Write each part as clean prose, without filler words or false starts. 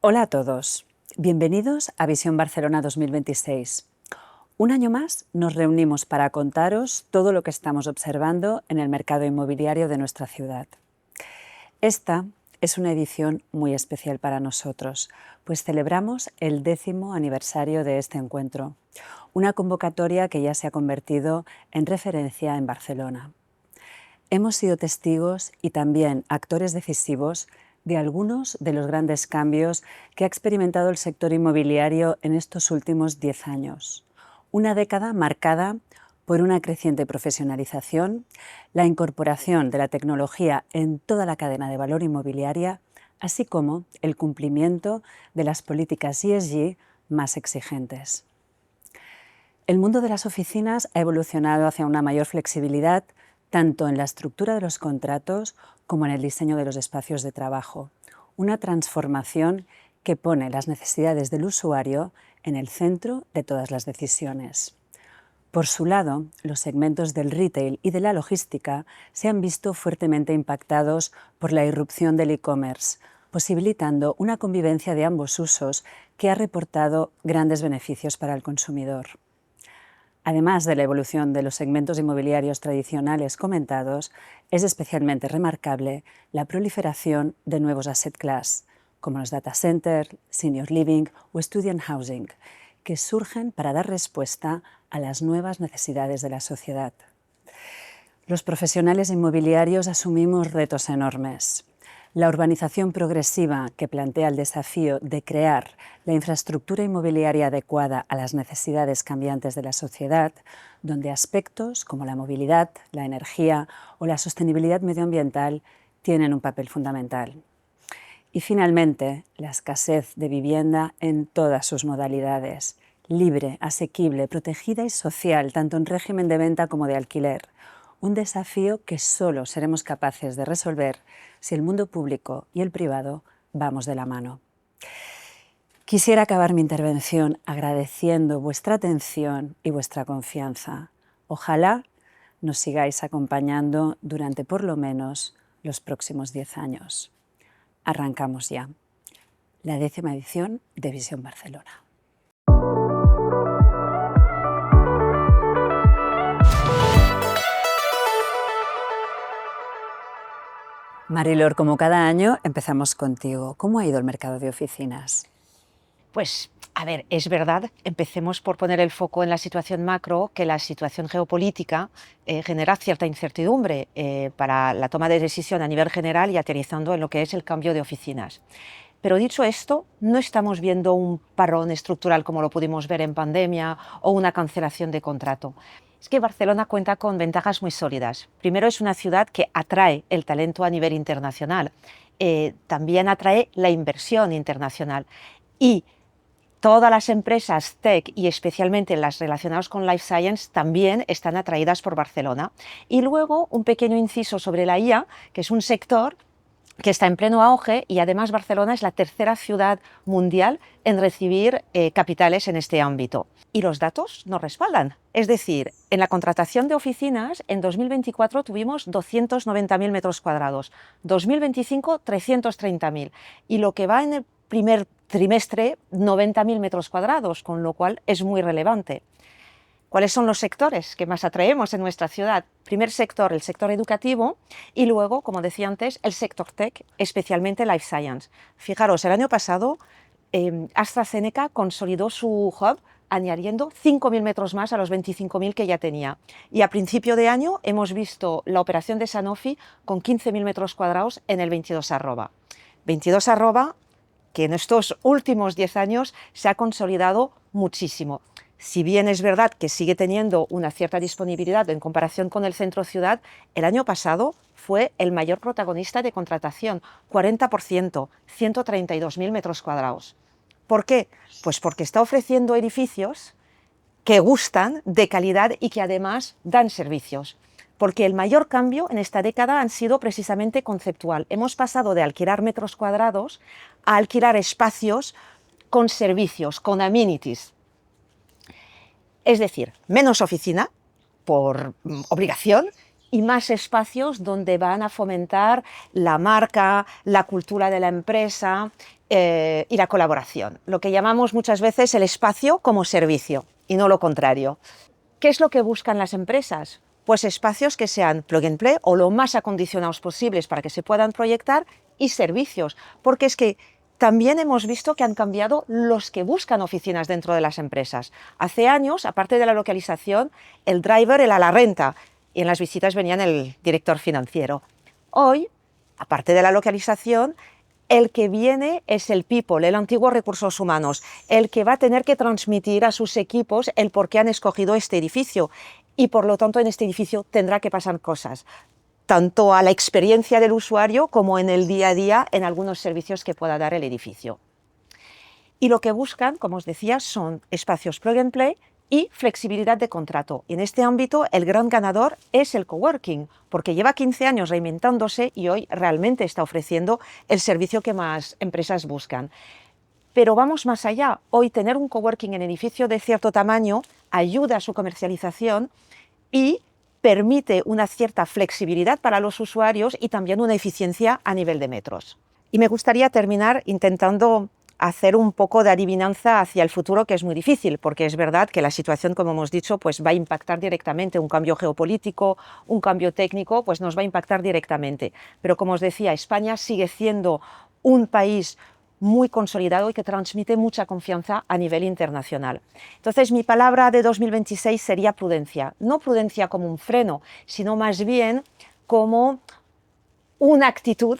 Hola a todos, bienvenidos a Visión Barcelona 2026. Un año más nos reunimos para contaros todo lo que estamos observando en el mercado inmobiliario de nuestra ciudad. Esta es una edición muy especial para nosotros, pues celebramos el 10º aniversario de este encuentro, una convocatoria que ya se ha convertido en referencia en Barcelona. Hemos sido testigos y también actores decisivos de algunos de los grandes cambios que ha experimentado el sector inmobiliario en estos últimos 10 años. Una década marcada por una creciente profesionalización, la incorporación de la tecnología en toda la cadena de valor inmobiliaria, así como el cumplimiento de las políticas ESG más exigentes. El mundo de las oficinas ha evolucionado hacia una mayor flexibilidad tanto en la estructura de los contratos como en el diseño de los espacios de trabajo. Una transformación que pone las necesidades del usuario en el centro de todas las decisiones. Por su lado, los segmentos del retail y de la logística se han visto fuertemente impactados por la irrupción del e-commerce, posibilitando una convivencia de ambos usos que ha reportado grandes beneficios para el consumidor. Además de la evolución de los segmentos inmobiliarios tradicionales comentados, es especialmente remarcable la proliferación de nuevos asset class, como los data center, senior living o student housing, que surgen para dar respuesta a las nuevas necesidades de la sociedad. Los profesionales inmobiliarios asumimos retos enormes. La urbanización progresiva, que plantea el desafío de crear la infraestructura inmobiliaria adecuada a las necesidades cambiantes de la sociedad, donde aspectos como la movilidad, la energía o la sostenibilidad medioambiental tienen un papel fundamental. Y finalmente, la escasez de vivienda en todas sus modalidades, libre, asequible, protegida y social, tanto en régimen de venta como de alquiler. Un desafío que solo seremos capaces de resolver si el mundo público y el privado vamos de la mano. Quisiera acabar mi intervención agradeciendo vuestra atención y vuestra confianza. Ojalá nos sigáis acompañando durante por lo menos los próximos 10 años. Arrancamos ya. La 10ª edición de Visión Barcelona. Marilor, como cada año, empezamos contigo. ¿Cómo ha ido el mercado de oficinas? Pues, a ver, es verdad, empecemos por poner el foco en la situación macro, que la situación geopolítica genera cierta incertidumbre para la toma de decisión a nivel general y aterrizando en lo que es el cambio de oficinas. Pero dicho esto, no estamos viendo un parón estructural como lo pudimos ver en pandemia o una cancelación de contrato. Es que Barcelona cuenta con ventajas muy sólidas. Primero, es una ciudad que atrae el talento a nivel internacional, también atrae la inversión internacional y todas las empresas tech y especialmente las relacionadas con Life Science también están atraídas por Barcelona. Y luego un pequeño inciso sobre la IA, que es un sector que está en pleno auge y además Barcelona es la tercera ciudad mundial en recibir capitales en este ámbito. Y los datos nos respaldan. Es decir, en la contratación de oficinas en 2024 tuvimos 290.000 metros cuadrados, 2025 330.000 y lo que va en el primer trimestre 90.000 metros cuadrados, con lo cual es muy relevante. ¿Cuáles son los sectores que más atraemos en nuestra ciudad? Primer sector, el sector educativo y luego, como decía antes, el sector tech, especialmente Life Science. Fijaros, el año pasado AstraZeneca consolidó su hub añadiendo 5.000 metros más a los 25.000 que ya tenía. Y a principio de año hemos visto la operación de Sanofi con 15.000 metros cuadrados en el 22@. 22@ que en estos últimos 10 años se ha consolidado muchísimo. Si bien es verdad que sigue teniendo una cierta disponibilidad en comparación con el centro ciudad, el año pasado fue el mayor protagonista de contratación, 40%, 132.000 metros cuadrados. ¿Por qué? Pues porque está ofreciendo edificios que gustan, de calidad y que además dan servicios. Porque el mayor cambio en esta década han sido precisamente conceptual. Hemos pasado de alquilar metros cuadrados a alquilar espacios con servicios, con amenities. Es decir, menos oficina por obligación y más espacios donde van a fomentar la marca, la cultura de la empresa y la colaboración. Lo que llamamos muchas veces el espacio como servicio y no lo contrario. ¿Qué es lo que buscan las empresas? Pues espacios que sean plug and play o lo más acondicionados posibles para que se puedan proyectar y servicios, porque es que también hemos visto que han cambiado los que buscan oficinas dentro de las empresas. Hace años, aparte de la localización, el driver era la renta y en las visitas venían el director financiero. Hoy, aparte de la localización, el que viene es el people, el antiguo recursos humanos, el que va a tener que transmitir a sus equipos el por qué han escogido este edificio y por lo tanto en este edificio tendrá que pasar cosas, tanto a la experiencia del usuario como en el día a día en algunos servicios que pueda dar el edificio. Y lo que buscan, como os decía, son espacios plug and play y flexibilidad de contrato. Y en este ámbito el gran ganador es el coworking, porque lleva 15 años reinventándose y hoy realmente está ofreciendo el servicio que más empresas buscan. Pero vamos más allá. Hoy tener un coworking en edificio de cierto tamaño ayuda a su comercialización y permite una cierta flexibilidad para los usuarios y también una eficiencia a nivel de metros. Y me gustaría terminar intentando hacer un poco de adivinanza hacia el futuro, que es muy difícil, porque es verdad que la situación, como hemos dicho, pues va a impactar directamente, un cambio geopolítico, un cambio técnico, pues nos va a impactar directamente. Pero como os decía, España sigue siendo un país muy consolidado y que transmite mucha confianza a nivel internacional. Entonces, mi palabra de 2026 sería prudencia. No prudencia como un freno, sino más bien como una actitud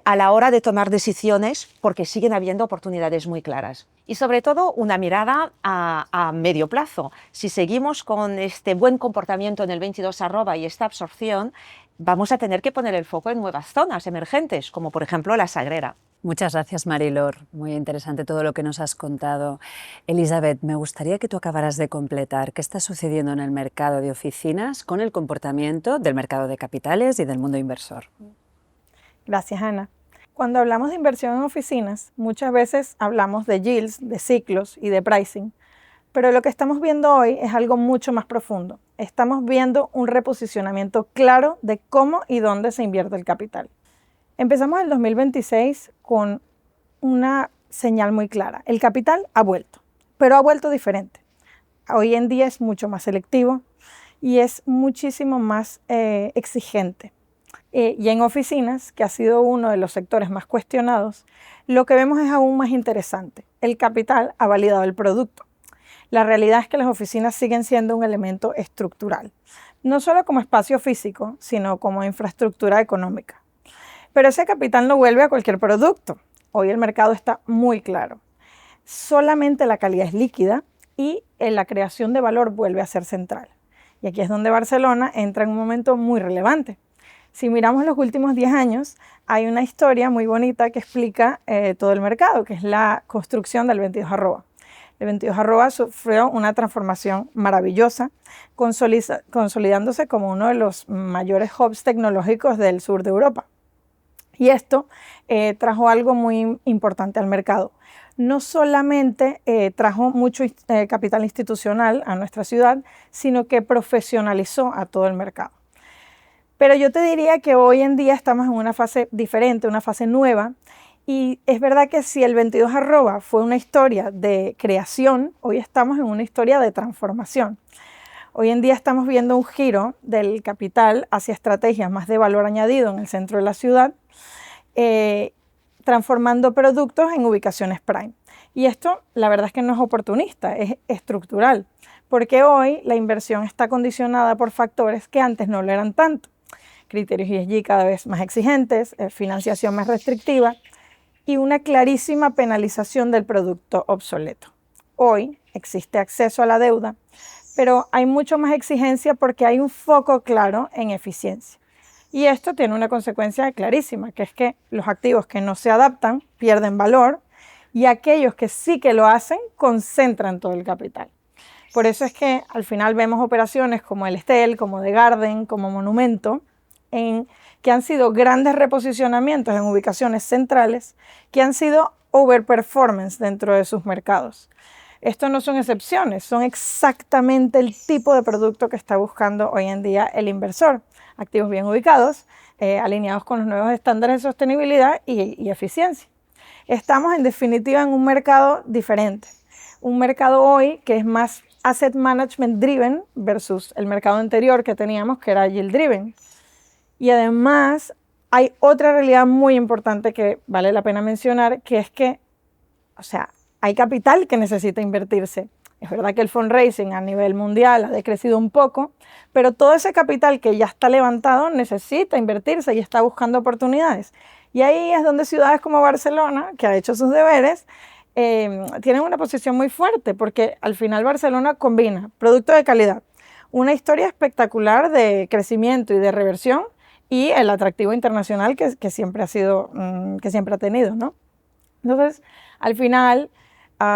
a la hora de tomar decisiones, porque siguen habiendo oportunidades muy claras. Y sobre todo una mirada a medio plazo. Si seguimos con este buen comportamiento en el 22@ y esta absorción, vamos a tener que poner el foco en nuevas zonas emergentes, como por ejemplo la Sagrera. Muchas gracias, Marilor. Muy interesante todo lo que nos has contado. Elizabeth, me gustaría que tú acabaras de completar qué está sucediendo en el mercado de oficinas con el comportamiento del mercado de capitales y del mundo inversor. Gracias, Ana. Cuando hablamos de inversión en oficinas, muchas veces hablamos de yields, de ciclos y de pricing, pero lo que estamos viendo hoy es algo mucho más profundo. Estamos viendo un reposicionamiento claro de cómo y dónde se invierte el capital. Empezamos el 2026 con una señal muy clara. El capital ha vuelto, pero ha vuelto diferente. Hoy en día es mucho más selectivo y es muchísimo más exigente. Y en oficinas, que ha sido uno de los sectores más cuestionados, lo que vemos es aún más interesante. El capital ha validado el producto. La realidad es que las oficinas siguen siendo un elemento estructural, no solo como espacio físico, sino como infraestructura económica. Pero ese capital no vuelve a cualquier producto. Hoy el mercado está muy claro. Solamente la calidad es líquida y la creación de valor vuelve a ser central. Y aquí es donde Barcelona entra en un momento muy relevante. Si miramos los últimos 10 años, hay una historia muy bonita que explica todo el mercado, que es la construcción del 22@. El 22@ sufrió una transformación maravillosa, consolidándose como uno de los mayores hubs tecnológicos del sur de Europa. Y esto trajo algo muy importante al mercado. No solamente trajo mucho capital institucional a nuestra ciudad, sino que profesionalizó a todo el mercado. Pero yo te diría que hoy en día estamos en una fase diferente, una fase nueva, y es verdad que si el 22@ fue una historia de creación, hoy estamos en una historia de transformación. Hoy en día estamos viendo un giro del capital hacia estrategias más de valor añadido en el centro de la ciudad, transformando productos en ubicaciones prime. Y esto, la verdad es que no es oportunista, es estructural, porque hoy la inversión está condicionada por factores que antes no lo eran tanto. Criterios ESG cada vez más exigentes, financiación más restrictiva y una clarísima penalización del producto obsoleto. Hoy existe acceso a la deuda, pero hay mucho más exigencia porque hay un foco claro en eficiencia. Y esto tiene una consecuencia clarísima, que es que los activos que no se adaptan pierden valor y aquellos que sí que lo hacen concentran todo el capital. Por eso es que al final vemos operaciones como el Estel, como The Garden, como Monumento, que han sido grandes reposicionamientos en ubicaciones centrales, que han sido overperformance dentro de sus mercados. Esto no son excepciones, son exactamente el tipo de producto que está buscando hoy en día el inversor. activos bien ubicados, alineados con los nuevos estándares de sostenibilidad y eficiencia. Estamos en definitiva en un mercado diferente, un mercado hoy que es más asset management driven versus el mercado anterior que teníamos, que era yield driven. Y además hay otra realidad muy importante que vale la pena mencionar, que es que, o sea, hay capital que necesita invertirse. Es verdad que el fundraising a nivel mundial ha decrecido un poco, pero todo ese capital que ya está levantado necesita invertirse y está buscando oportunidades. Y ahí es donde ciudades como Barcelona, que ha hecho sus deberes, tienen una posición muy fuerte, porque al final Barcelona combina producto de calidad, una historia espectacular de crecimiento y de reversión y el atractivo internacional que siempre ha sido, que siempre ha tenido, ¿no? Entonces, al final,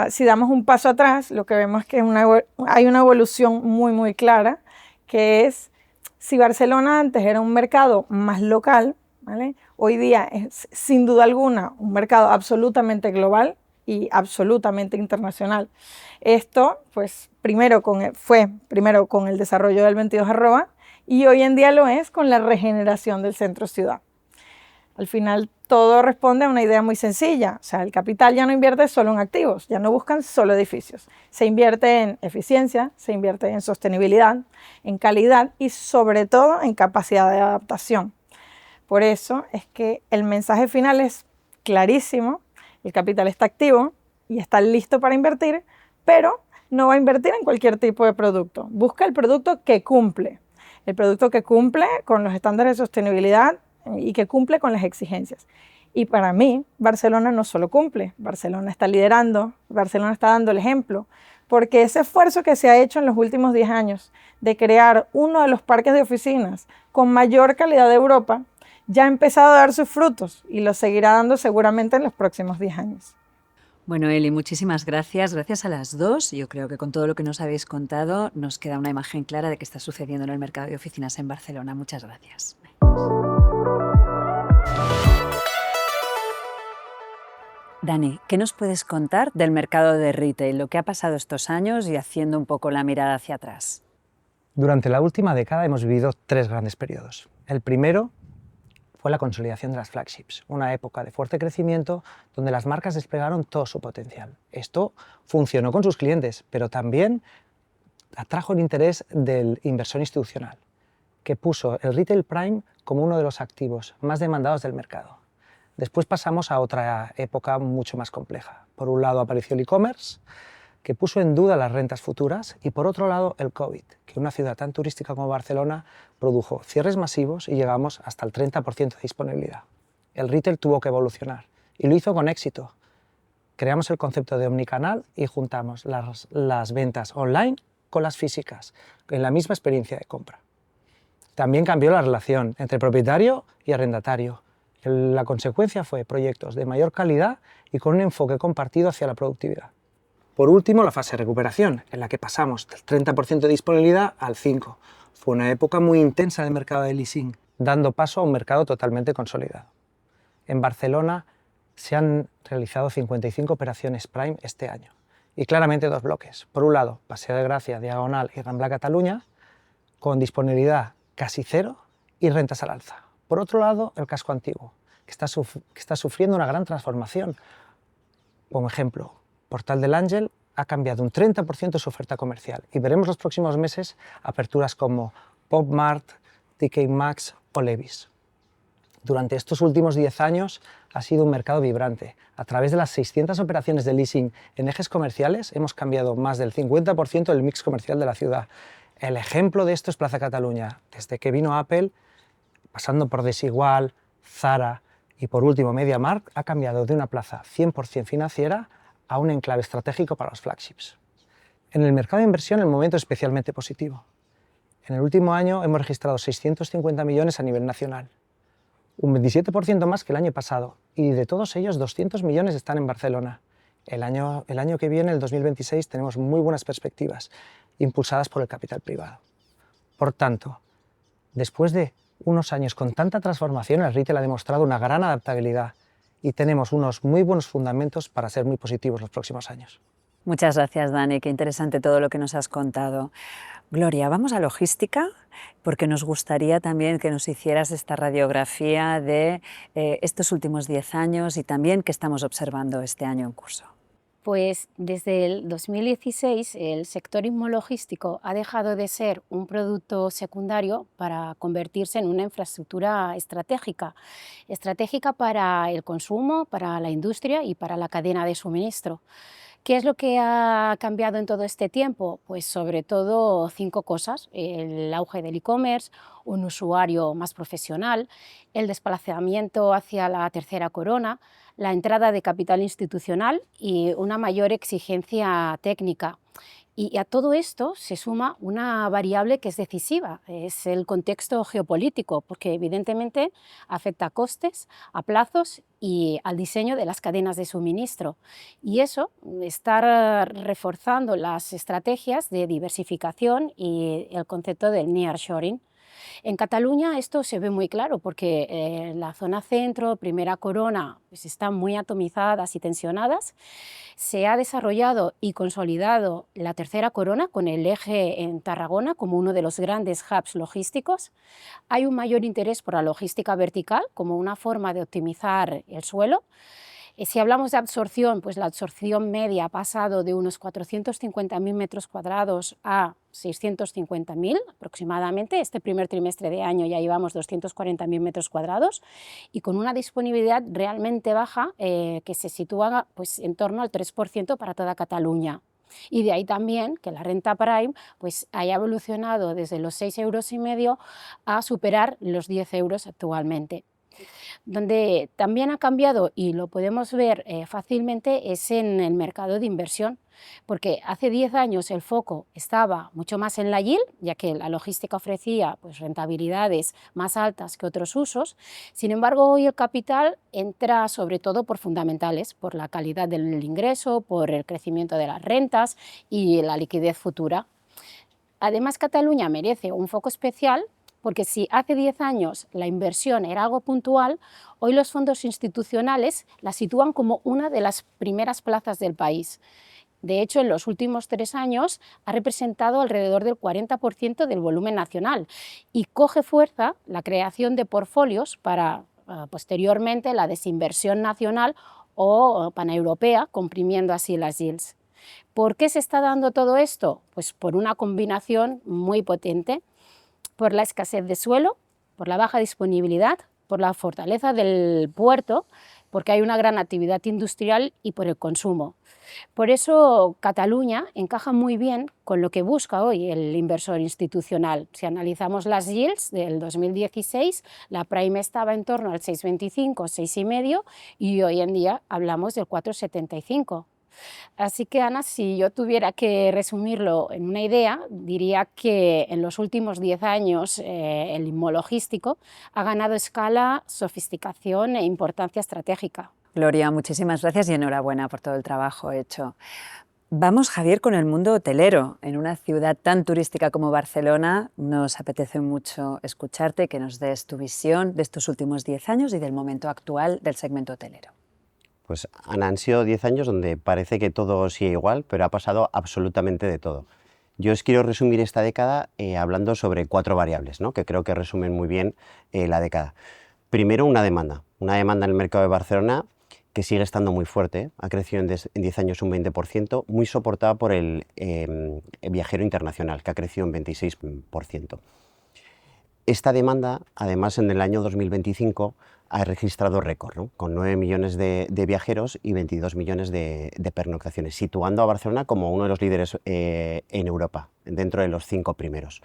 si damos un paso atrás, lo que vemos es que hay una evolución muy, muy clara, que es, si Barcelona antes era un mercado más local, ¿vale? Hoy día es sin duda alguna un mercado absolutamente global y absolutamente internacional. Esto, pues, fue primero con el desarrollo del 22@ y hoy en día lo es con la regeneración del centro ciudad. Al final todo responde a una idea muy sencilla, o sea, el capital ya no invierte solo en activos, ya no buscan solo edificios, se invierte en eficiencia, se invierte en sostenibilidad, en calidad y sobre todo en capacidad de adaptación. Por eso es que el mensaje final es clarísimo, el capital está activo y está listo para invertir, pero no va a invertir en cualquier tipo de producto, busca el producto que cumple con los estándares de sostenibilidad y que cumple con las exigencias. Y para mí, Barcelona no solo cumple, Barcelona está liderando, Barcelona está dando el ejemplo, porque ese esfuerzo que se ha hecho en los últimos 10 años de crear uno de los parques de oficinas con mayor calidad de Europa, ya ha empezado a dar sus frutos y los seguirá dando seguramente en los próximos 10 años. Bueno, Eli, muchísimas gracias. Gracias a las dos. Yo creo que con todo lo que nos habéis contado nos queda una imagen clara de qué está sucediendo en el mercado de oficinas en Barcelona. Muchas gracias. Dani, ¿qué nos puedes contar del mercado de retail, lo que ha pasado estos años y haciendo un poco la mirada hacia atrás? Durante la última década hemos vivido 3 grandes periodos. El primero fue la consolidación de las flagships, una época de fuerte crecimiento donde las marcas desplegaron todo su potencial. Esto funcionó con sus clientes, pero también atrajo el interés del inversor institucional, que puso el retail prime como uno de los activos más demandados del mercado. Después pasamos a otra época mucho más compleja. Por un lado apareció el e-commerce, que puso en duda las rentas futuras, y por otro lado el COVID, que una ciudad tan turística como Barcelona produjo cierres masivos y llegamos hasta el 30% de disponibilidad. El retail tuvo que evolucionar y lo hizo con éxito. Creamos el concepto de omnicanal y juntamos las ventas online con las físicas, en la misma experiencia de compra. También cambió la relación entre propietario y arrendatario. La consecuencia fue proyectos de mayor calidad y con un enfoque compartido hacia la productividad. Por último, la fase de recuperación, en la que pasamos del 30% de disponibilidad al 5%. Fue una época muy intensa del mercado de leasing, dando paso a un mercado totalmente consolidado. En Barcelona se han realizado 55 operaciones Prime este año, y claramente 2 bloques. Por un lado, Paseo de Gracia, Diagonal y Rambla Cataluña, con disponibilidad casi cero y rentas al alza. Por otro lado, el casco antiguo, que está sufriendo una gran transformación. Como ejemplo, Portal del Ángel ha cambiado un 30% su oferta comercial y veremos los próximos meses aperturas como Pop Mart, TK Maxx o Levi's. Durante estos últimos 10 años ha sido un mercado vibrante. A través de las 600 operaciones de leasing en ejes comerciales hemos cambiado más del 50% del mix comercial de la ciudad. El ejemplo de esto es Plaza Cataluña. Desde que vino Apple, pasando por Desigual, Zara y por último MediaMarkt, ha cambiado de una plaza 100% financiera a un enclave estratégico para los flagships. En el mercado de inversión el momento es especialmente positivo. En el último año hemos registrado 650 millones a nivel nacional, un 27% más que el año pasado, y de todos ellos 200 millones están en Barcelona. El año que viene, el 2026, tenemos muy buenas perspectivas, impulsadas por el capital privado. Por tanto, después de unos años con tanta transformación, el retail ha demostrado una gran adaptabilidad y tenemos unos muy buenos fundamentos para ser muy positivos los próximos años. Muchas gracias, Dani, qué interesante todo lo que nos has contado. Gloria, vamos a logística, porque nos gustaría también que nos hicieras esta radiografía de estos últimos 10 años y también qué estamos observando este año en curso. Pues desde el 2016 el sector inmologístico ha dejado de ser un producto secundario para convertirse en una infraestructura estratégica, estratégica para el consumo, para la industria y para la cadena de suministro. ¿Qué es lo que ha cambiado en todo este tiempo? Pues sobre todo 5 cosas: el auge del e-commerce, un usuario más profesional, el desplazamiento hacia la tercera corona, la entrada de capital institucional y una mayor exigencia técnica. Y a todo esto se suma una variable que es decisiva, es el contexto geopolítico, porque evidentemente afecta a costes, a plazos y al diseño de las cadenas de suministro. Y eso está reforzando las estrategias de diversificación y el concepto del nearshoring. En Cataluña esto se ve muy claro porque la zona centro, primera corona, pues están muy atomizadas y tensionadas. Se ha desarrollado y consolidado la tercera corona con el eje en Tarragona como uno de los grandes hubs logísticos. Hay un mayor interés por la logística vertical como una forma de optimizar el suelo. Si hablamos de absorción, pues la absorción media ha pasado de unos 450.000 metros cuadrados a 650.000 aproximadamente. Este primer trimestre de año ya llevamos 240.000 metros cuadrados y con una disponibilidad realmente baja que se sitúa pues, en torno al 3% para toda Cataluña. Y de ahí también que la renta prime pues, haya evolucionado desde los 6,5 € a superar los 10 € actualmente. Donde también ha cambiado, y lo podemos ver fácilmente, es en el mercado de inversión, porque hace 10 años el foco estaba mucho más en la yield, ya que la logística ofrecía pues, rentabilidades más altas que otros usos. Sin embargo, hoy el capital entra sobre todo por fundamentales, por la calidad del ingreso, por el crecimiento de las rentas y la liquidez futura. Además, Cataluña merece un foco especial porque si hace 10 años la inversión era algo puntual, hoy los fondos institucionales la sitúan como una de las primeras plazas del país. De hecho, en los últimos 3 años ha representado alrededor del 40% del volumen nacional y coge fuerza la creación de portfolios para posteriormente la desinversión nacional o paneuropea, comprimiendo así las yields. ¿Por qué se está dando todo esto? Pues por una combinación muy potente. Por la escasez de suelo, por la baja disponibilidad, por la fortaleza del puerto, porque hay una gran actividad industrial y por el consumo. Por eso Cataluña encaja muy bien con lo que busca hoy el inversor institucional. Si analizamos las yields del 2016, la prime estaba en torno al 6,25, 6,5 y hoy en día hablamos del 4,75. Así que, Ana, si yo tuviera que resumirlo en una idea, diría que en los últimos 10 años el inmologístico ha ganado escala, sofisticación e importancia estratégica. Gloria, muchísimas gracias y enhorabuena por todo el trabajo hecho. Vamos, Javier, con el mundo hotelero. En una ciudad tan turística como Barcelona, nos apetece mucho escucharte, que nos des tu visión de estos últimos 10 años y del momento actual del segmento hotelero. Pues han sido 10 años donde parece que todo sigue igual, pero ha pasado absolutamente de todo. Yo os quiero resumir esta década hablando sobre 4 variables, ¿no? Que creo que resumen muy bien la década. Primero, una demanda en el mercado de Barcelona que sigue estando muy fuerte, ha crecido en 10 años un 20%, muy soportada por el viajero internacional, que ha crecido un 26%. Esta demanda, además, en el año 2025 ha registrado récord, ¿no? Con 9 millones de viajeros y 22 millones de pernoctaciones, situando a Barcelona como uno de los líderes en Europa, dentro de los 5 primeros.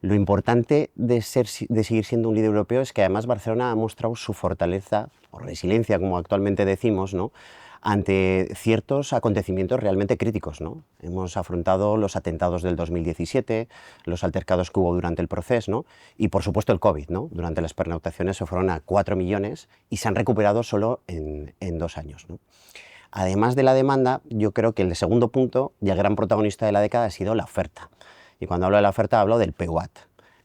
Lo importante de seguir siendo un líder europeo es que además Barcelona ha mostrado su fortaleza, o resiliencia, como actualmente decimos, ¿no? Ante ciertos acontecimientos realmente críticos, ¿no? Hemos afrontado los atentados del 2017, los altercados que hubo durante el proceso, ¿no? Y por supuesto el COVID, ¿no? Durante las pernoctaciones se fueron a 4 millones y se han recuperado solo en 2 años, ¿no? Además de la demanda, yo creo que el segundo punto y el gran protagonista de la década ha sido la oferta. Y cuando hablo de la oferta hablo del PUAT.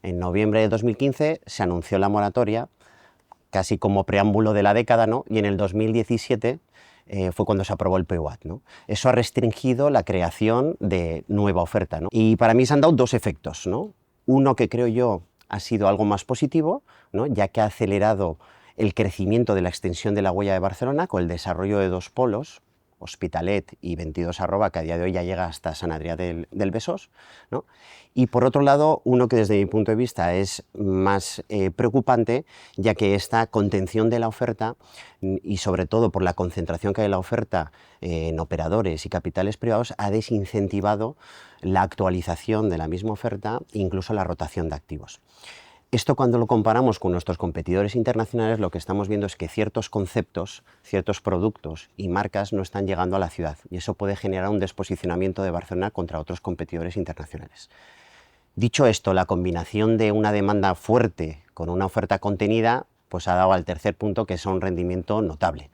En noviembre de 2015 se anunció la moratoria, casi como preámbulo de la década, ¿no? Y en el 2017 fue cuando se aprobó el PUAT, ¿no? Eso ha restringido la creación de nueva oferta, ¿no? Y para mí se han dado dos efectos, ¿no? Uno que creo yo ha sido algo más positivo, ¿no? Ya que ha acelerado el crecimiento de la extensión de la huella de Barcelona con el desarrollo de dos polos, Hospitalet y 22 que a día de hoy ya llega hasta San Adrià del Besós, ¿no? Y por otro lado, uno que desde mi punto de vista es más preocupante, ya que esta contención de la oferta y sobre todo por la concentración que hay en la oferta en operadores y capitales privados ha desincentivado la actualización de la misma oferta e incluso la rotación de activos. Esto, cuando lo comparamos con nuestros competidores internacionales, lo que estamos viendo es que ciertos conceptos, ciertos productos y marcas no están llegando a la ciudad, y eso puede generar un desposicionamiento de Barcelona contra otros competidores internacionales. Dicho esto, la combinación de una demanda fuerte con una oferta contenida pues ha dado al tercer punto, que es un rendimiento notable.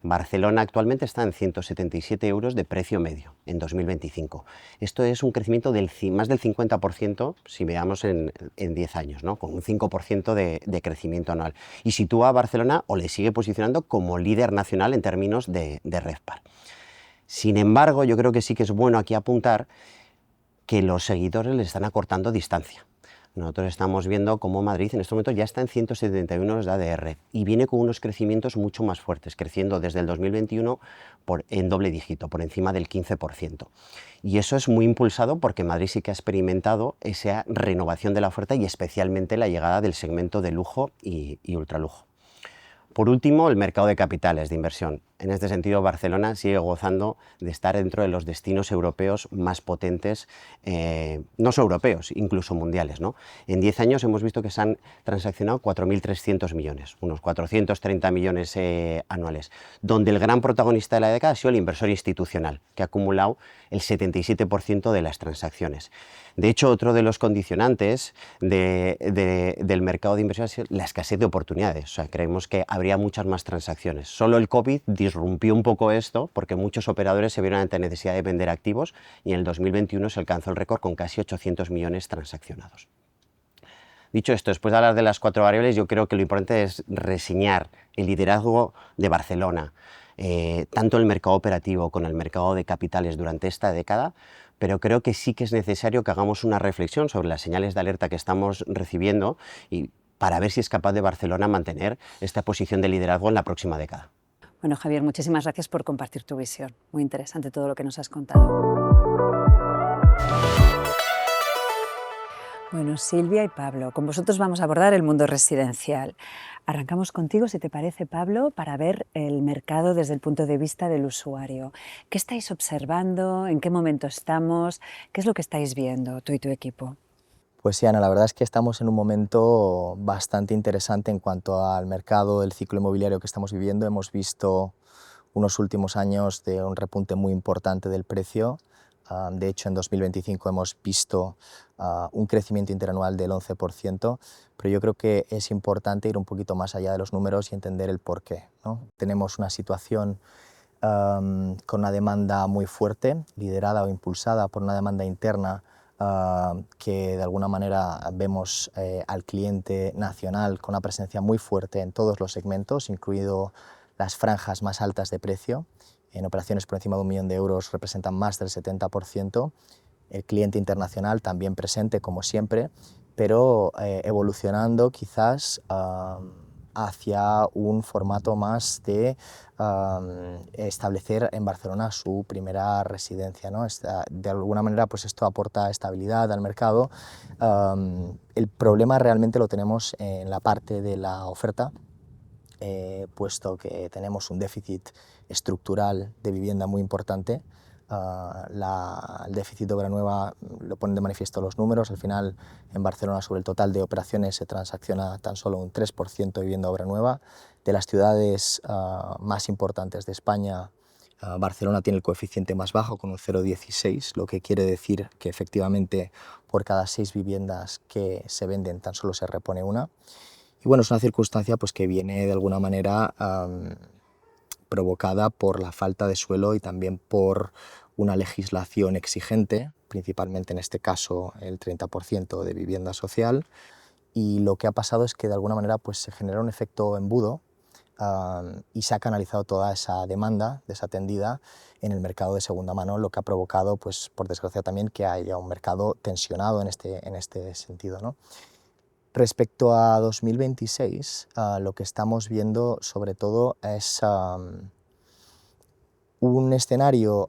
Barcelona actualmente está en 177 euros de precio medio en 2025. Esto es un crecimiento del más del 50% si veamos en 10 años, ¿no? Con un 5% de crecimiento anual. Y sitúa a Barcelona, o le sigue posicionando, como líder nacional en términos de RevPAR. Sin embargo, yo creo que sí que es bueno aquí apuntar que los seguidores le están acortando distancia. Nosotros estamos viendo cómo Madrid en este momento ya está en 171 euros de ADR y viene con unos crecimientos mucho más fuertes, creciendo desde el 2021 en doble dígito, por encima del 15%. Y eso es muy impulsado porque Madrid sí que ha experimentado esa renovación de la oferta y especialmente la llegada del segmento de lujo y ultralujo. Por último, el mercado de capitales de inversión. En este sentido, Barcelona sigue gozando de estar dentro de los destinos europeos más potentes, no solo europeos, incluso mundiales, ¿no? En 10 años hemos visto que se han transaccionado 4.300 millones, unos 430 millones anuales, donde el gran protagonista de la década ha sido el inversor institucional, que ha acumulado el 77% de las transacciones. De hecho, otro de los condicionantes del mercado de inversión ha sido la escasez de oportunidades. O sea, creemos que habría muchas más transacciones. Solo el COVID disrumpió un poco esto, porque muchos operadores se vieron ante necesidad de vender activos y en el 2021 se alcanzó el récord con casi 800 millones transaccionados. Dicho esto, después de hablar de las cuatro variables, yo creo que lo importante es reseñar el liderazgo de Barcelona, tanto el mercado operativo como el mercado de capitales durante esta década, pero creo que sí que es necesario que hagamos una reflexión sobre las señales de alerta que estamos recibiendo y para ver si es capaz de Barcelona mantener esta posición de liderazgo en la próxima década. Bueno, Javier, muchísimas gracias por compartir tu visión. Muy interesante todo lo que nos has contado. Bueno, Silvia y Pablo, con vosotros vamos a abordar el mundo residencial. Arrancamos contigo, si te parece, Pablo, para ver el mercado desde el punto de vista del usuario. ¿Qué estáis observando? ¿En qué momento estamos? ¿Qué es lo que estáis viendo, tú y tu equipo? Pues sí, Ana, la verdad es que estamos en un momento bastante interesante en cuanto al mercado del ciclo inmobiliario que estamos viviendo. Hemos visto unos últimos años de un repunte muy importante del precio. De hecho, en 2025 hemos visto un crecimiento interanual del 11%, pero yo creo que es importante ir un poquito más allá de los números y entender el porqué, ¿no? Tenemos una situación con una demanda muy fuerte, liderada o impulsada por una demanda interna que de alguna manera vemos al cliente nacional con una presencia muy fuerte en todos los segmentos, incluido las franjas más altas de precio. En operaciones por encima de 1 millón de euros representan más del 70%. El cliente internacional también presente, como siempre, pero evolucionando quizás hacia un formato más de establecer en Barcelona su primera residencia, ¿no? De alguna manera, pues esto aporta estabilidad al mercado. El problema realmente lo tenemos en la parte de la oferta, puesto que tenemos un déficit estructural de vivienda muy importante. El déficit de obra nueva lo ponen de manifiesto los números. Al final, en Barcelona, sobre el total de operaciones se transacciona tan solo un 3% de vivienda obra nueva. De las ciudades más importantes de España, Barcelona tiene el coeficiente más bajo, con un 0,16, lo que quiere decir que efectivamente por cada 6 viviendas que se venden tan solo se repone una. Y bueno, es una circunstancia pues, que viene de alguna manera provocada por la falta de suelo y también por una legislación exigente, principalmente en este caso el 30% de vivienda social. Y lo que ha pasado es que de alguna manera pues, se genera un efecto embudo y se ha canalizado toda esa demanda desatendida en el mercado de segunda mano, lo que ha provocado, pues, por desgracia también, que haya un mercado tensionado en este sentido, ¿no? Respecto a 2026, lo que estamos viendo sobre todo es un escenario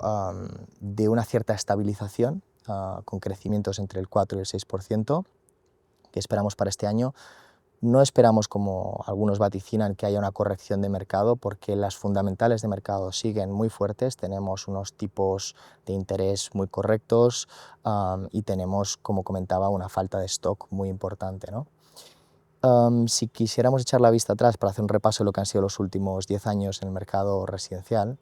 de una cierta estabilización, con crecimientos entre el 4 y el 6%, que esperamos para este año. No esperamos, como algunos vaticinan, que haya una corrección de mercado, porque las fundamentales de mercado siguen muy fuertes, tenemos unos tipos de interés muy correctos y tenemos, como comentaba, una falta de stock muy importante, ¿no? Si quisiéramos echar la vista atrás para hacer un repaso de lo que han sido los últimos 10 años en el mercado residencial,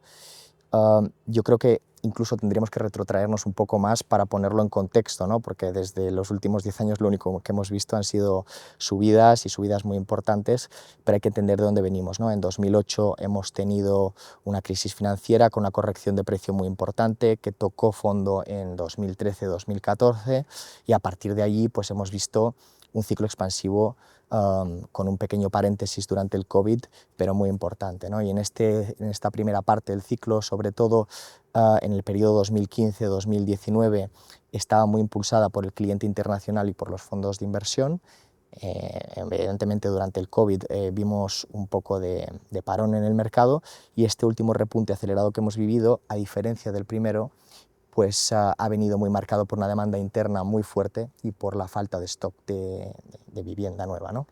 yo creo que incluso tendríamos que retrotraernos un poco más para ponerlo en contexto, ¿no? Porque desde los últimos 10 años lo único que hemos visto han sido subidas y subidas muy importantes, pero hay que entender de dónde venimos, ¿no? En 2008 hemos tenido una crisis financiera con una corrección de precio muy importante que tocó fondo en 2013-2014 y a partir de allí pues hemos visto un ciclo expansivo con un pequeño paréntesis durante el COVID, pero muy importante, ¿no? Y en esta primera parte del ciclo, sobre todo en el periodo 2015-2019, estaba muy impulsada por el cliente internacional y por los fondos de inversión. Evidentemente durante el COVID vimos un poco de parón en el mercado y este último repunte acelerado que hemos vivido, a diferencia del primero, pues ha venido muy marcado por una demanda interna muy fuerte y por la falta de stock de vivienda nueva, ¿no?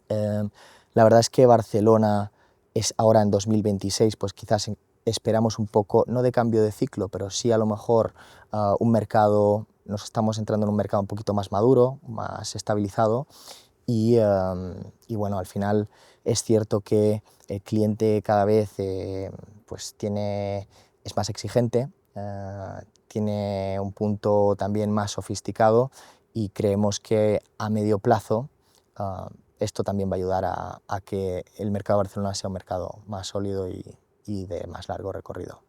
La verdad es que Barcelona es ahora en 2026, pues quizás esperamos un poco, no de cambio de ciclo, pero sí a lo mejor un mercado, nos estamos entrando en un mercado un poquito más maduro, más estabilizado y bueno, al final es cierto que el cliente cada vez pues es más exigente, tiene un punto también más sofisticado y creemos que a medio plazo esto también va a ayudar a que el mercado de Barcelona sea un mercado más sólido y de más largo recorrido.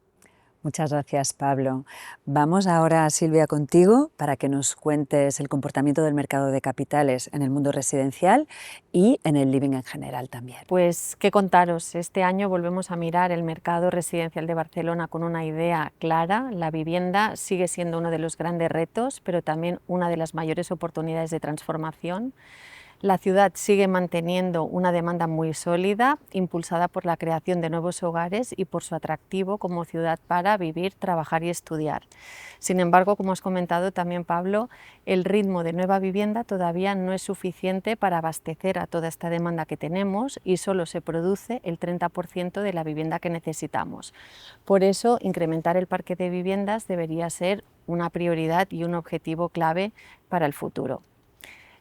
Muchas gracias, Pablo. Vamos ahora, Silvia, contigo para que nos cuentes el comportamiento del mercado de capitales en el mundo residencial y en el living en general también. Pues qué contaros, este año volvemos a mirar el mercado residencial de Barcelona con una idea clara. La vivienda sigue siendo uno de los grandes retos, pero también una de las mayores oportunidades de transformación. La ciudad sigue manteniendo una demanda muy sólida, impulsada por la creación de nuevos hogares y por su atractivo como ciudad para vivir, trabajar y estudiar. Sin embargo, como has comentado también, Pablo, el ritmo de nueva vivienda todavía no es suficiente para abastecer a toda esta demanda que tenemos y solo se produce el 30% de la vivienda que necesitamos. Por eso, incrementar el parque de viviendas debería ser una prioridad y un objetivo clave para el futuro.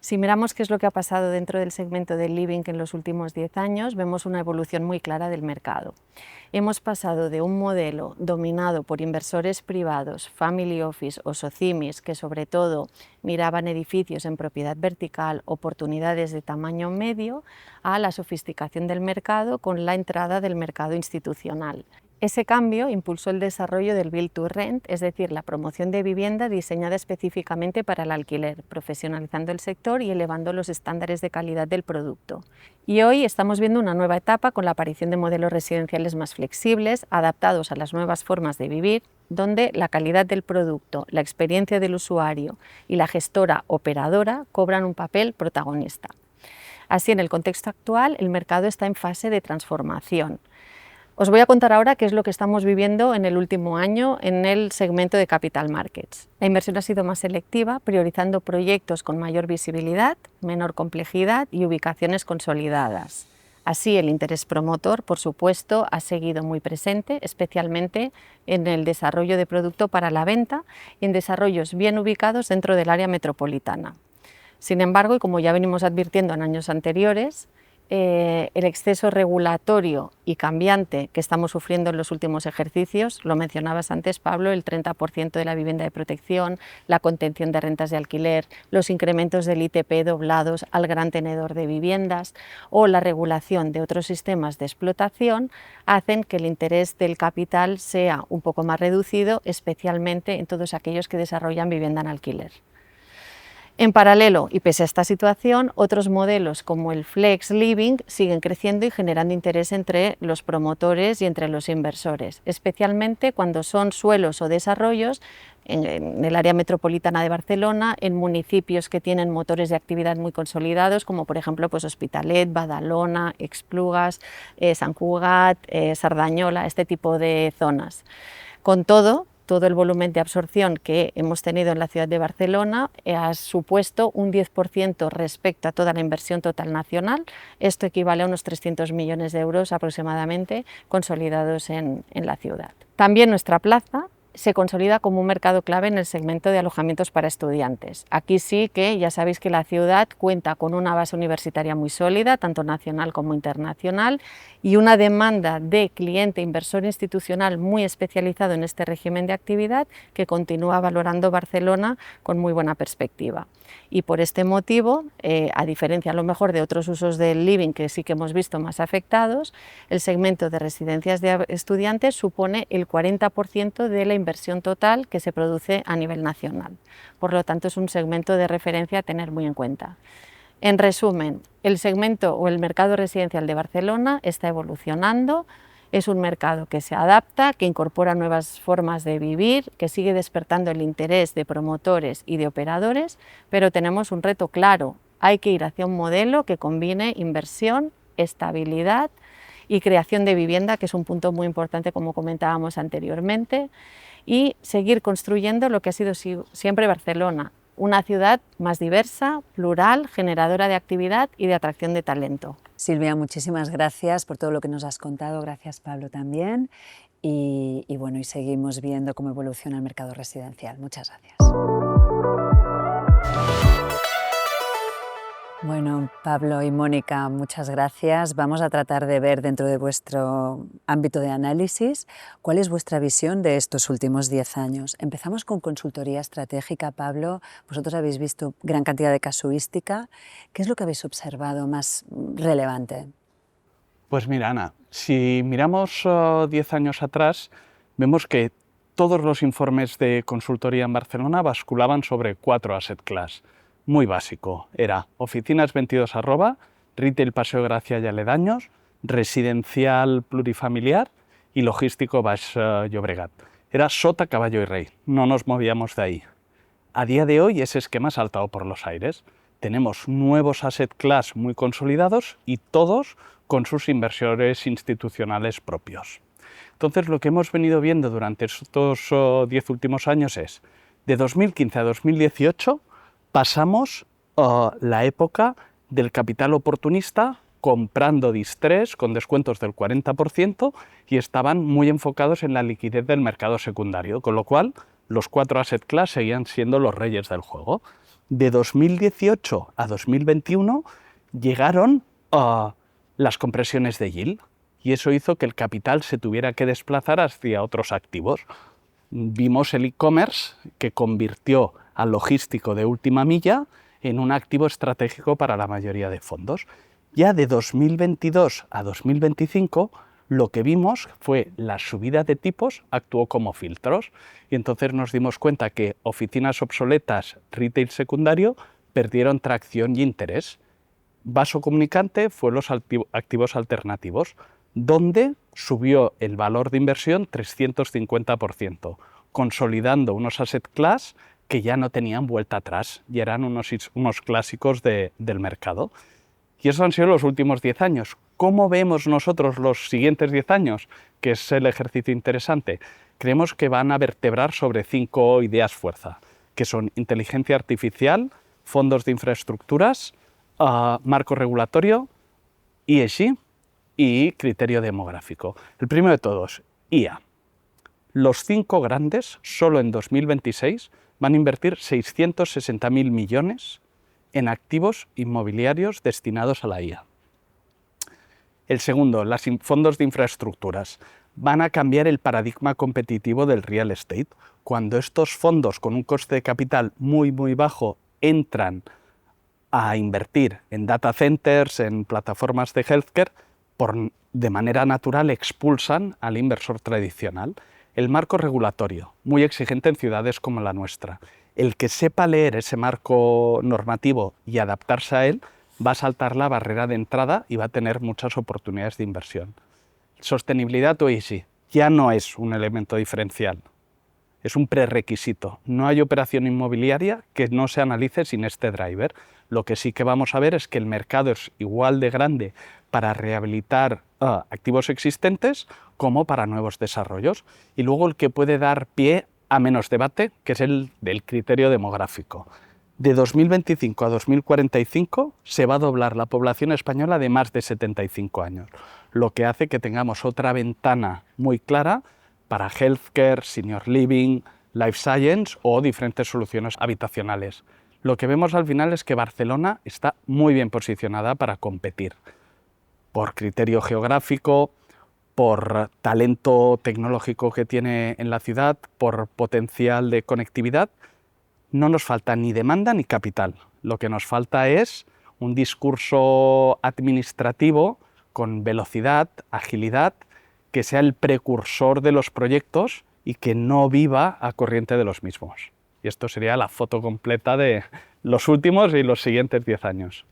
Si miramos qué es lo que ha pasado dentro del segmento del living en los últimos 10 años, vemos una evolución muy clara del mercado. Hemos pasado de un modelo dominado por inversores privados, family office o socimis, que sobre todo miraban edificios en propiedad vertical, oportunidades de tamaño medio, a la sofisticación del mercado con la entrada del mercado institucional. Ese cambio impulsó el desarrollo del Build to Rent, es decir, la promoción de vivienda diseñada específicamente para el alquiler, profesionalizando el sector y elevando los estándares de calidad del producto. Y hoy estamos viendo una nueva etapa con la aparición de modelos residenciales más flexibles, adaptados a las nuevas formas de vivir, donde la calidad del producto, la experiencia del usuario y la gestora operadora cobran un papel protagonista. Así, en el contexto actual, el mercado está en fase de transformación. Os voy a contar ahora qué es lo que estamos viviendo en el último año en el segmento de Capital Markets. La inversión ha sido más selectiva, priorizando proyectos con mayor visibilidad, menor complejidad y ubicaciones consolidadas. Así, el interés promotor, por supuesto, ha seguido muy presente, especialmente en el desarrollo de producto para la venta y en desarrollos bien ubicados dentro del área metropolitana. Sin embargo, y como ya venimos advirtiendo en años anteriores, el exceso regulatorio y cambiante que estamos sufriendo en los últimos ejercicios, lo mencionabas antes, Pablo, el 30% de la vivienda de protección, la contención de rentas de alquiler, los incrementos del ITP doblados al gran tenedor de viviendas o la regulación de otros sistemas de explotación hacen que el interés del capital sea un poco más reducido, especialmente en todos aquellos que desarrollan vivienda en alquiler. En paralelo, y pese a esta situación, otros modelos como el Flex Living siguen creciendo y generando interés entre los promotores y entre los inversores, especialmente cuando son suelos o desarrollos en el área metropolitana de Barcelona, en municipios que tienen motores de actividad muy consolidados, como por ejemplo pues Hospitalet, Badalona, Esplugas, Sant Cugat, Sardañola, este tipo de zonas. Con todo el volumen de absorción que hemos tenido en la ciudad de Barcelona ha supuesto un 10% respecto a toda la inversión total nacional. Esto equivale a unos 300 millones de euros aproximadamente consolidados en la ciudad. También nuestra plaza se consolida como un mercado clave en el segmento de alojamientos para estudiantes. Aquí sí que ya sabéis que la ciudad cuenta con una base universitaria muy sólida, tanto nacional como internacional, y una demanda de cliente inversor institucional muy especializado en este régimen de actividad que continúa valorando Barcelona con muy buena perspectiva. Y por este motivo, a diferencia a lo mejor de otros usos del living que sí que hemos visto más afectados, el segmento de residencias de estudiantes supone el 40% de la inversión total que se produce a nivel nacional. Por lo tanto, es un segmento de referencia a tener muy en cuenta. En resumen, el segmento o el mercado residencial de Barcelona está evolucionando. Es un mercado que se adapta, que incorpora nuevas formas de vivir, que sigue despertando el interés de promotores y de operadores, pero tenemos un reto claro. Hay que ir hacia un modelo que combine inversión, estabilidad y creación de vivienda, que es un punto muy importante, como comentábamos anteriormente, y seguir construyendo lo que ha sido siempre Barcelona, una ciudad más diversa, plural, generadora de actividad y de atracción de talento. Silvia, muchísimas gracias por todo lo que nos has contado, gracias Pablo también, y bueno, y seguimos viendo cómo evoluciona el mercado residencial. Muchas gracias. Bueno, Pablo y Mónica, muchas gracias. Vamos a tratar de ver dentro de vuestro ámbito de análisis cuál es vuestra visión de estos últimos 10 años. Empezamos con consultoría estratégica. Pablo, vosotros habéis visto gran cantidad de casuística. ¿Qué es lo que habéis observado más relevante? Pues mira, Ana, si miramos 10 años atrás, vemos que todos los informes de consultoría en Barcelona basculaban sobre 4 asset class. Muy básico, era oficinas 22 @, retail Paseo Gracia y aledaños, residencial plurifamiliar y logístico Baix Llobregat. Era sota, caballo y rey, no nos movíamos de ahí. A día de hoy ese esquema ha saltado por los aires. Tenemos nuevos asset class muy consolidados y todos con sus inversores institucionales propios. Entonces lo que hemos venido viendo durante estos 10 últimos años es, de 2015 a 2018, pasamos la época del capital oportunista comprando distress con descuentos del 40% y estaban muy enfocados en la liquidez del mercado secundario, con lo cual los 4 asset class seguían siendo los reyes del juego. De 2018 a 2021 llegaron las compresiones de yield y eso hizo que el capital se tuviera que desplazar hacia otros activos. Vimos el e-commerce que convirtió al logístico de última milla en un activo estratégico para la mayoría de fondos. Ya de 2022 a 2025 lo que vimos fue la subida de tipos actuó como filtros y entonces nos dimos cuenta que oficinas obsoletas, retail secundario, perdieron tracción y interés. Vaso comunicante fue los activos alternativos, donde subió el valor de inversión 350%, consolidando unos asset class que ya no tenían vuelta atrás y eran unos clásicos del mercado. Y esos han sido los últimos 10 años. ¿Cómo vemos nosotros los siguientes 10 años? Que es el ejercicio interesante. Creemos que van a vertebrar sobre 5 ideas fuerza, que son inteligencia artificial, fondos de infraestructuras, marco regulatorio, ESG y criterio demográfico. El primero de todos, IA. Los 5 grandes, solo en 2026, van a invertir 660.000 millones en activos inmobiliarios destinados a la IA. El segundo, los fondos de infraestructuras. Van a cambiar el paradigma competitivo del real estate. Cuando estos fondos con un coste de capital muy bajo entran a invertir en data centers, en plataformas de healthcare, de manera natural expulsan al inversor tradicional. El marco regulatorio, muy exigente en ciudades como la nuestra. el que sepa leer ese marco normativo y adaptarse a él va a saltar la barrera de entrada y va a tener muchas oportunidades de inversión. Sostenibilidad o ESG ya no es un elemento diferencial, es un prerequisito. No hay operación inmobiliaria que no se analice sin este driver. Lo que sí que vamos a ver es que el mercado es igual de grande para rehabilitar activos existentes como para nuevos desarrollos. Y luego el que puede dar pie a menos debate, que es el del criterio demográfico. De 2025 a 2045 se va a doblar la población española de más de 75 años, lo que hace que tengamos otra ventana muy clara para healthcare, senior living, life science o diferentes soluciones habitacionales. Lo que vemos al final es que Barcelona está muy bien posicionada para competir, por criterio geográfico, por talento tecnológico que tiene en la ciudad, por potencial de conectividad. No nos falta ni demanda ni capital. Lo que nos falta es un discurso administrativo con velocidad, agilidad, que sea el precursor de los proyectos y que no viva a corriente de los mismos. Y esto sería la foto completa de los últimos y los siguientes 10 años.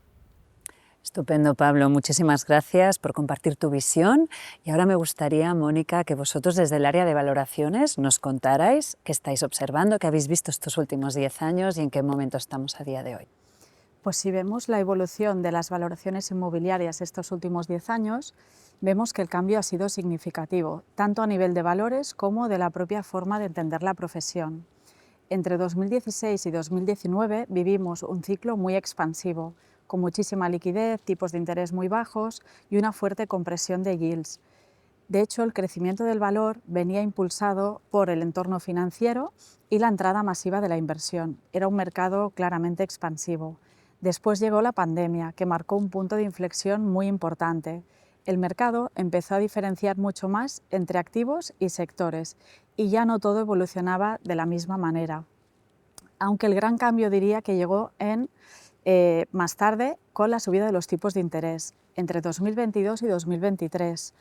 Estupendo, Pablo. Muchísimas gracias por compartir tu visión. Y ahora me gustaría, Mónica, que vosotros desde el área de valoraciones nos contarais qué estáis observando, qué habéis visto estos últimos 10 años y en qué momento estamos a día de hoy. Pues si vemos la evolución de las valoraciones inmobiliarias estos últimos 10 años, vemos que el cambio ha sido significativo, tanto a nivel de valores como de la propia forma de entender la profesión. Entre 2016 y 2019 vivimos un ciclo muy expansivo, con muchísima liquidez, tipos de interés muy bajos y una fuerte compresión de yields. De hecho, el crecimiento del valor venía impulsado por el entorno financiero y la entrada masiva de la inversión. Era un mercado claramente expansivo. Después llegó la pandemia, que marcó un punto de inflexión muy importante. El mercado empezó a diferenciar mucho más entre activos y sectores, y ya no todo evolucionaba de la misma manera. Aunque el gran cambio diría que llegó más tarde con la subida de los tipos de interés, entre 2022 y 2023.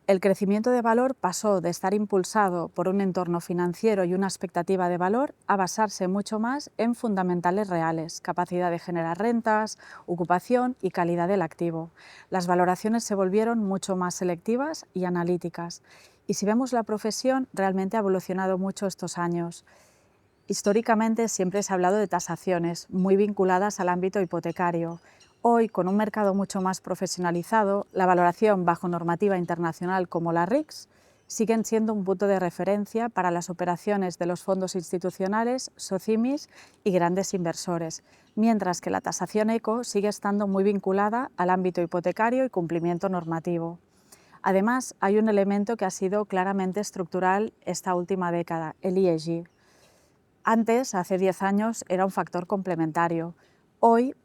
El crecimiento de valor pasó de estar impulsado por un entorno financiero y una expectativa de valor a basarse mucho más en fundamentales reales, capacidad de generar rentas, ocupación y calidad del activo. Las valoraciones se volvieron mucho más selectivas y analíticas. Y si vemos la profesión, realmente ha evolucionado mucho estos años. Históricamente siempre se ha hablado de tasaciones, muy vinculadas al ámbito hipotecario. Hoy, con un mercado mucho más profesionalizado, la valoración bajo normativa internacional como la RICS siguen siendo un punto de referencia para las operaciones de los fondos institucionales, SOCIMIs y grandes inversores, mientras que la tasación ECO sigue estando muy vinculada al ámbito hipotecario y cumplimiento normativo. Además, hay un elemento que ha sido claramente estructural esta última década, el ESG. Antes, hace 10 años, era un factor complementario. Hoy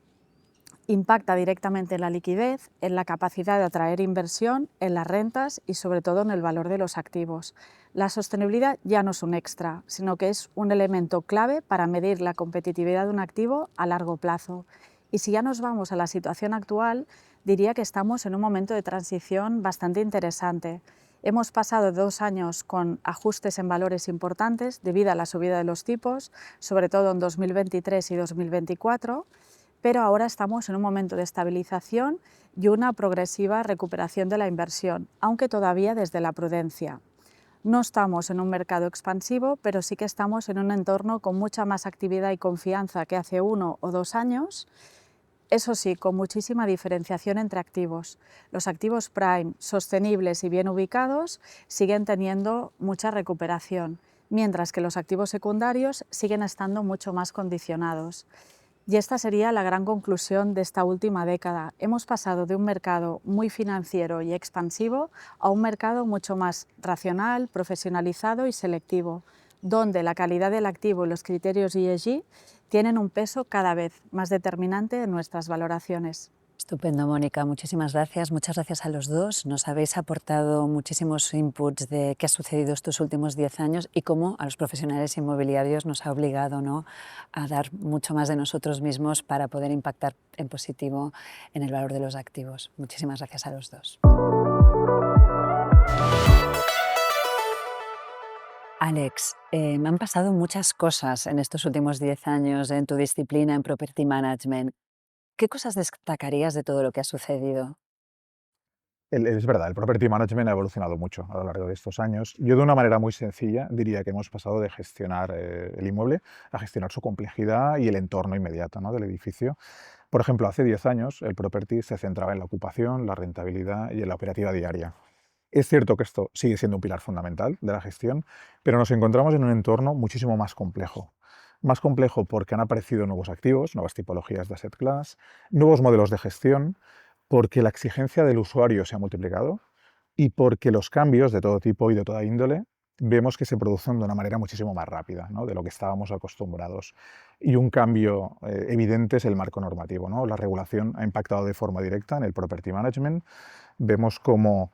impacta directamente en la liquidez, en la capacidad de atraer inversión, en las rentas y sobre todo en el valor de los activos. La sostenibilidad ya no es un extra, sino que es un elemento clave para medir la competitividad de un activo a largo plazo. Y si ya nos vamos a la situación actual, diría que estamos en un momento de transición bastante interesante. Hemos pasado 2 años con ajustes en valores importantes debido a la subida de los tipos, sobre todo en 2023 y 2024, pero ahora estamos en un momento de estabilización y una progresiva recuperación de la inversión, aunque todavía desde la prudencia. No estamos en un mercado expansivo, pero sí que estamos en un entorno con mucha más actividad y confianza que hace 1 o 2 años, eso sí, con muchísima diferenciación entre activos. Los activos prime, sostenibles y bien ubicados, siguen teniendo mucha recuperación, mientras que los activos secundarios siguen estando mucho más condicionados. Y esta sería la gran conclusión de esta última década. Hemos pasado de un mercado muy financiero y expansivo a un mercado mucho más racional, profesionalizado y selectivo, donde la calidad del activo y los criterios ESG tienen un peso cada vez más determinante en nuestras valoraciones. Estupendo, Mónica. Muchísimas gracias. Muchas gracias a los dos. Nos habéis aportado muchísimos inputs de qué ha sucedido estos últimos 10 años y cómo a los profesionales inmobiliarios nos ha obligado, ¿no?, a dar mucho más de nosotros mismos para poder impactar en positivo en el valor de los activos. Muchísimas gracias a los dos. Alex, me han pasado muchas cosas en estos últimos 10 años en tu disciplina en Property Management. ¿Qué cosas destacarías de todo lo que ha sucedido? Es verdad, el property management ha evolucionado mucho a lo largo de estos años. Yo de una manera muy sencilla diría que hemos pasado de gestionar el inmueble a gestionar su complejidad y el entorno inmediato, ¿no?, del edificio. Por ejemplo, hace 10 años el property se centraba en la ocupación, la rentabilidad y en la operativa diaria. Es cierto que esto sigue siendo un pilar fundamental de la gestión, pero nos encontramos en un entorno muchísimo más complejo. Más complejo porque han aparecido nuevos activos, nuevas tipologías de asset class, nuevos modelos de gestión, porque la exigencia del usuario se ha multiplicado y porque los cambios de todo tipo y de toda índole vemos que se producen de una manera muchísimo más rápida, ¿no?, de lo que estábamos acostumbrados. Y un cambio evidente es el marco normativo, ¿no? La regulación ha impactado de forma directa en el property management. Vemos como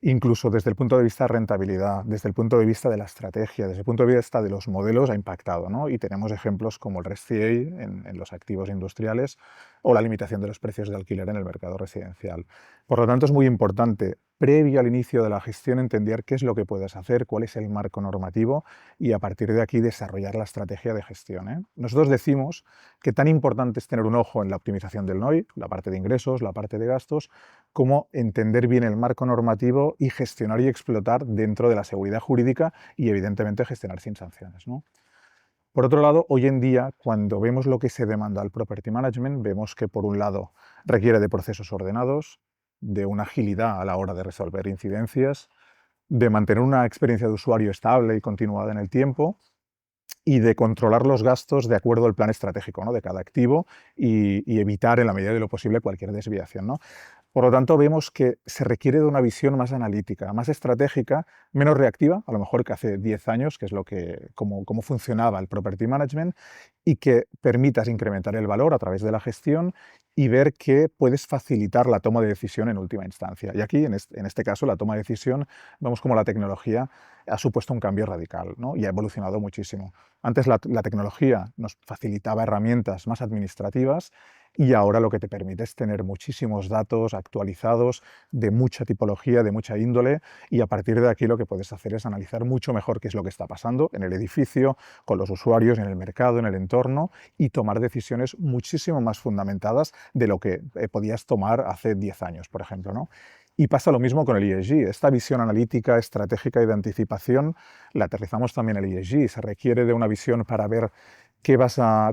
incluso desde el punto de vista de rentabilidad, desde el punto de vista de la estrategia, desde el punto de vista de los modelos ha impactado, ¿no? Y tenemos ejemplos como el REST en los activos industriales o la limitación de los precios de alquiler en el mercado residencial. Por lo tanto, es muy importante, previo al inicio de la gestión, entender qué es lo que puedes hacer, cuál es el marco normativo y a partir de aquí desarrollar la estrategia de gestión, ¿eh? Nosotros decimos que tan importante es tener un ojo en la optimización del NOI, la parte de ingresos, la parte de gastos, como entender bien el marco normativo y gestionar y explotar dentro de la seguridad jurídica y, evidentemente, gestionar sin sanciones, ¿no? Por otro lado, hoy en día, cuando vemos lo que se demanda al property management, vemos que, por un lado, requiere de procesos ordenados, de una agilidad a la hora de resolver incidencias, de mantener una experiencia de usuario estable y continuada en el tiempo y de controlar los gastos de acuerdo al plan estratégico, ¿no?, de cada activo y evitar, en la medida de lo posible, cualquier desviación, ¿no? Por lo tanto, vemos que se requiere de una visión más analítica, más estratégica, menos reactiva, a lo mejor que hace 10 años, que es cómo funcionaba el property management, y que permitas incrementar el valor a través de la gestión y ver que puedes facilitar la toma de decisión en última instancia. Y aquí, en este caso, la toma de decisión, vemos cómo la tecnología ha supuesto un cambio radical, ¿no?, y ha evolucionado muchísimo. Antes la tecnología nos facilitaba herramientas más administrativas y ahora lo que te permite es tener muchísimos datos actualizados de mucha tipología, de mucha índole, y a partir de aquí lo que puedes hacer es analizar mucho mejor qué es lo que está pasando en el edificio, con los usuarios, en el mercado, en el entorno, y tomar decisiones muchísimo más fundamentadas de lo que podías tomar hace 10 años, por ejemplo, ¿no? Y pasa lo mismo con el ESG. Esta visión analítica, estratégica y de anticipación la aterrizamos también en el ESG. Se requiere de una visión para ver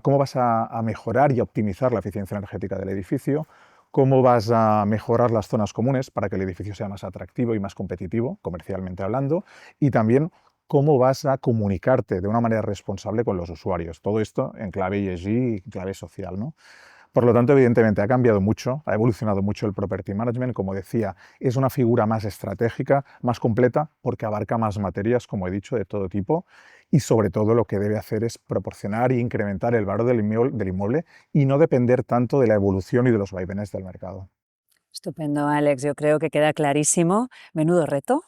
cómo vas a mejorar y optimizar la eficiencia energética del edificio, cómo vas a mejorar las zonas comunes para que el edificio sea más atractivo y más competitivo, comercialmente hablando, y también cómo vas a comunicarte de una manera responsable con los usuarios. Todo esto en clave ESG y clave social, ¿no? Por lo tanto, evidentemente, ha cambiado mucho, ha evolucionado mucho el property management. Como decía, es una figura más estratégica, más completa, porque abarca más materias, como he dicho, de todo tipo, y sobre todo lo que debe hacer es proporcionar e incrementar el valor del inmueble y no depender tanto de la evolución y de los vaivenes del mercado. Estupendo, Alex. Yo creo que queda clarísimo. Menudo reto.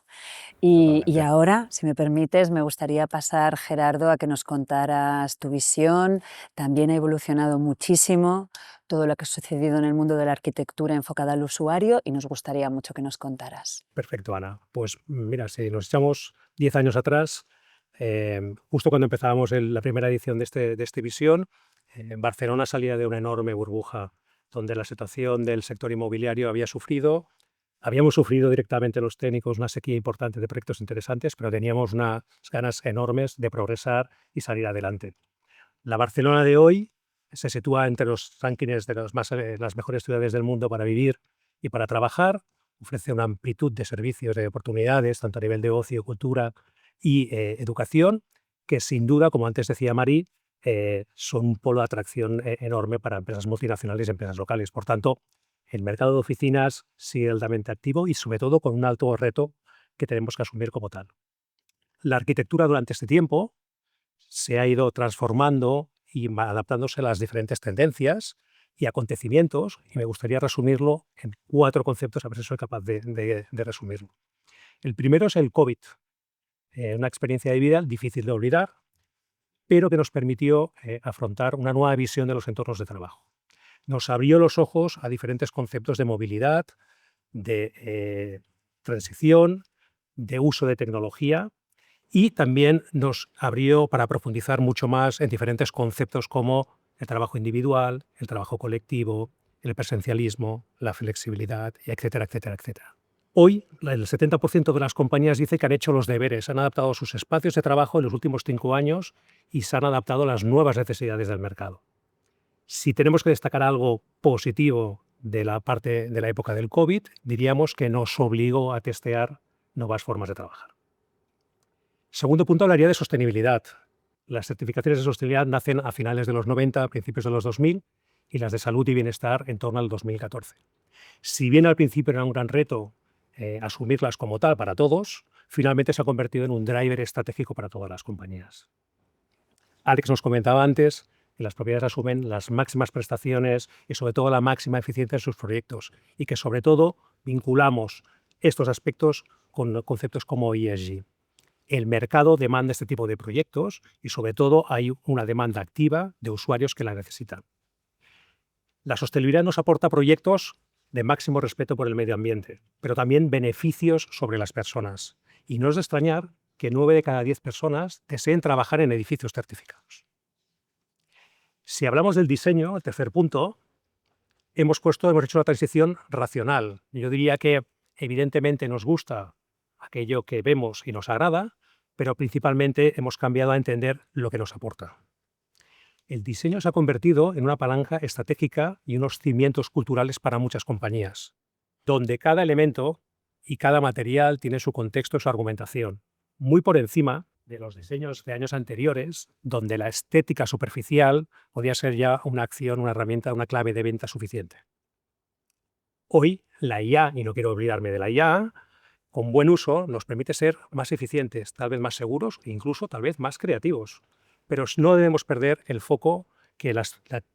Y Totalmente. ahora, si me permites, me gustaría pasar, Gerardo, a que nos contaras tu visión. También ha evolucionado muchísimo todo lo que ha sucedido en el mundo de la arquitectura enfocada al usuario y nos gustaría mucho que nos contaras. Perfecto, Ana. Pues mira, si nos echamos 10 años atrás, justo cuando empezábamos la primera edición de este Visión, Barcelona salía de una enorme burbuja donde la situación del sector inmobiliario habíamos sufrido directamente los técnicos una sequía importante de proyectos interesantes, pero teníamos unas ganas enormes de progresar y salir adelante. La Barcelona de hoy se sitúa entre los rankings de las mejores ciudades del mundo para vivir y para trabajar. Ofrece una amplitud de servicios, de oportunidades, tanto a nivel de ocio, cultura y educación, que sin duda, como antes decía Mari, son un polo de atracción enorme para empresas multinacionales y empresas locales. Por tanto, el mercado de oficinas sigue altamente activo y, sobre todo, con un alto reto que tenemos que asumir como tal. La arquitectura durante este tiempo se ha ido transformando y adaptándose a las diferentes tendencias y acontecimientos, y me gustaría resumirlo en 4 conceptos, a ver si soy capaz de resumirlo. El primero es el COVID, una experiencia de vida difícil de olvidar, pero que nos permitió afrontar una nueva visión de los entornos de trabajo. Nos abrió los ojos a diferentes conceptos de movilidad, de transición, de uso de tecnología, Y también nos abrió para profundizar mucho más en diferentes conceptos como el trabajo individual, el trabajo colectivo, el presencialismo, la flexibilidad, etcétera, etcétera, etcétera. Hoy, el 70% de las compañías dice que han hecho los deberes, han adaptado sus espacios de trabajo en los últimos 5 años y se han adaptado a las nuevas necesidades del mercado. Si tenemos que destacar algo positivo de la parte de la época del COVID, diríamos que nos obligó a testear nuevas formas de trabajar. Segundo punto, hablaría de sostenibilidad. Las certificaciones de sostenibilidad nacen a finales de los 90, a principios de los 2000, y las de salud y bienestar en torno al 2014. Si bien al principio era un gran reto asumirlas como tal para todos, finalmente se ha convertido en un driver estratégico para todas las compañías. Alex nos comentaba antes que las propiedades asumen las máximas prestaciones y sobre todo la máxima eficiencia en sus proyectos y que sobre todo vinculamos estos aspectos con conceptos como ESG. El mercado demanda este tipo de proyectos y sobre todo hay una demanda activa de usuarios que la necesitan. La sostenibilidad nos aporta proyectos de máximo respeto por el medio ambiente, pero también beneficios sobre las personas. Y no es de extrañar que 9 de cada 10 personas deseen trabajar en edificios certificados. Si hablamos del diseño, el tercer punto, hemos hecho una transición racional. Yo diría que evidentemente nos gusta aquello que vemos y nos agrada, pero principalmente hemos cambiado a entender lo que nos aporta. El diseño se ha convertido en una palanca estratégica y unos cimientos culturales para muchas compañías, donde cada elemento y cada material tiene su contexto y su argumentación, muy por encima de los diseños de años anteriores, donde la estética superficial podía ser ya una acción, una herramienta, una clave de venta suficiente. Hoy, la IA, y no quiero olvidarme de la IA, con buen uso nos permite ser más eficientes, tal vez más seguros e incluso tal vez más creativos. Pero no debemos perder el foco que la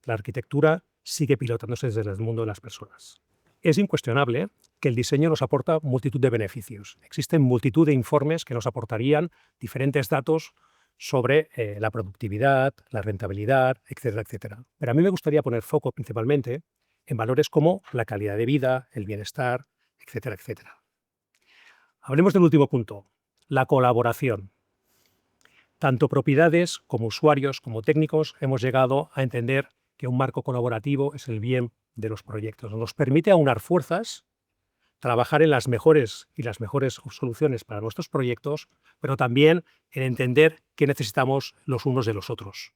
arquitectura sigue pilotándose desde el mundo de las personas. Es incuestionable que el diseño nos aporta multitud de beneficios. Existen multitud de informes que nos aportarían diferentes datos sobre la productividad, la rentabilidad, etcétera, etcétera. Pero a mí me gustaría poner foco principalmente en valores como la calidad de vida, el bienestar, etcétera, etcétera. Hablemos del último punto, la colaboración. Tanto propiedades como usuarios como técnicos hemos llegado a entender que un marco colaborativo es el bien de los proyectos. Nos permite aunar fuerzas, trabajar en las mejores soluciones para nuestros proyectos, pero también en entender qué necesitamos los unos de los otros.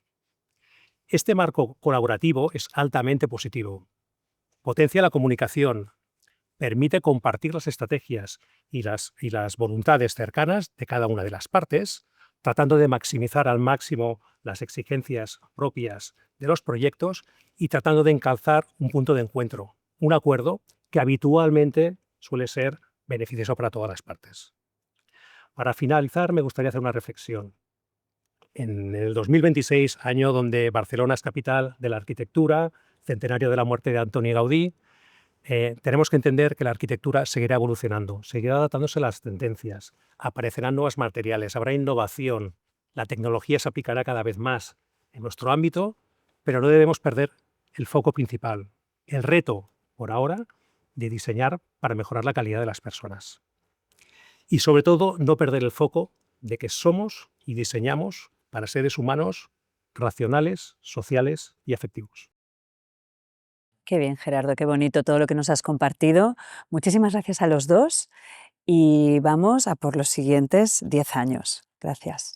Este marco colaborativo es altamente positivo. Potencia la comunicación, permite compartir las estrategias y las voluntades cercanas de cada una de las partes, tratando de maximizar al máximo las exigencias propias de los proyectos y tratando de encalzar un punto de encuentro, un acuerdo que habitualmente suele ser beneficioso para todas las partes. Para finalizar, me gustaría hacer una reflexión. En el 2026, año donde Barcelona es capital de la arquitectura, centenario de la muerte de Antoni Gaudí, tenemos que entender que la arquitectura seguirá evolucionando, seguirá adaptándose a las tendencias, aparecerán nuevos materiales, habrá innovación, la tecnología se aplicará cada vez más en nuestro ámbito, pero no debemos perder el foco principal, el reto, por ahora, de diseñar para mejorar la calidad de las personas. Y sobre todo, no perder el foco de que somos y diseñamos para seres humanos racionales, sociales y afectivos. Qué bien, Gerardo, qué bonito todo lo que nos has compartido. Muchísimas gracias a los dos y vamos a por los siguientes 10 años. Gracias.